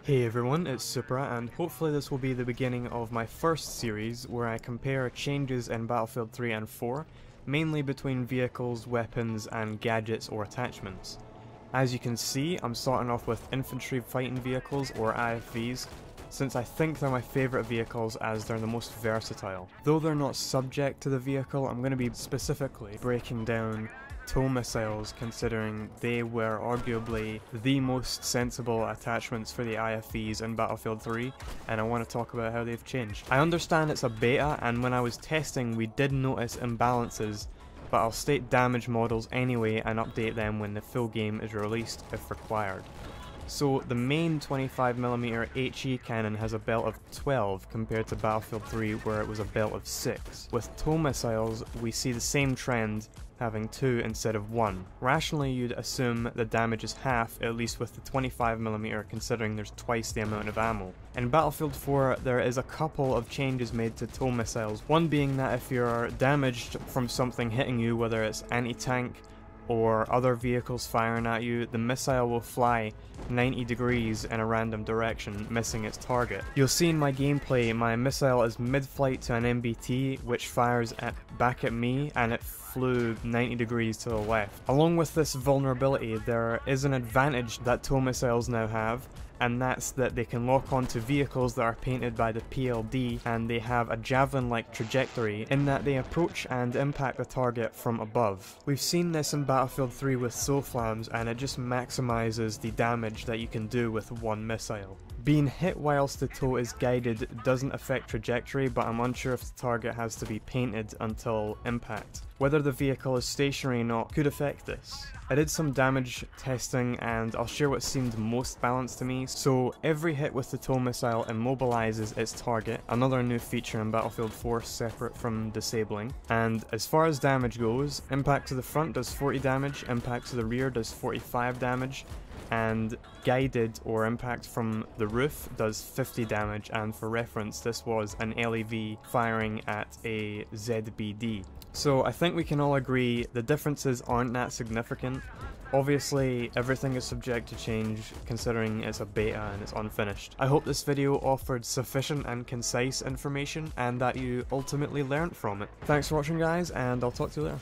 Hey everyone, it's Supra, and hopefully this will be the beginning of my first series where I compare changes in Battlefield 3 and 4, mainly between vehicles, weapons, and gadgets or attachments. As you can see, I'm starting off with infantry fighting vehicles, or IFVs, since I think they're my favourite vehicles as they're the most versatile. Though they're not subject to the vehicle, I'm going to be specifically breaking down tow missiles, considering they were arguably the most sensible attachments for the IFVs in Battlefield 3, and I want to talk about how they've changed. I understand it's a beta, and when I was testing we did notice imbalances, but I'll state damage models anyway and update them when the full game is released if required. So the main 25mm HE cannon has a belt of 12 compared to Battlefield 3 where it was a belt of 6. With tow missiles we see the same trend, having 2 instead of 1. Rationally you'd assume the damage is half, at least with the 25mm, considering there's twice the amount of ammo. In Battlefield 4 there is a couple of changes made to tow missiles, one being that if you're damaged from something hitting you, whether it's anti-tank or other vehicles firing at you, the missile will fly 90 degrees in a random direction, missing its target. You'll see in my gameplay my missile is mid-flight to an MBT which fires back at me, and it flew 90 degrees to the left. Along with this vulnerability, there is an advantage that tow missiles now have, and that's that they can lock onto vehicles that are painted by the PLD, and they have a javelin-like trajectory in that they approach and impact the target from above. We've seen this in Battlefield 3 with SOFLAMs, and it just maximizes the damage that you can do with one missile. Being hit whilst the tow is guided doesn't affect trajectory, but I'm unsure if the target has to be painted until impact. Whether the vehicle is stationary or not could affect this. I did some damage testing and I'll share what seemed most balanced to me. So every hit with the tow missile immobilizes its target, another new feature in Battlefield 4 separate from disabling. And as far as damage goes, impact to the front does 40 damage, impact to the rear does 45 damage, and guided or impact from the roof does 50 damage, and for reference this was an LEV firing at a ZBD. So I think we can all agree the differences aren't that significant. Obviously everything is subject to change considering it's a beta and it's unfinished. I hope this video offered sufficient and concise information and that you ultimately learnt from it. Thanks for watching guys, and I'll talk to you later.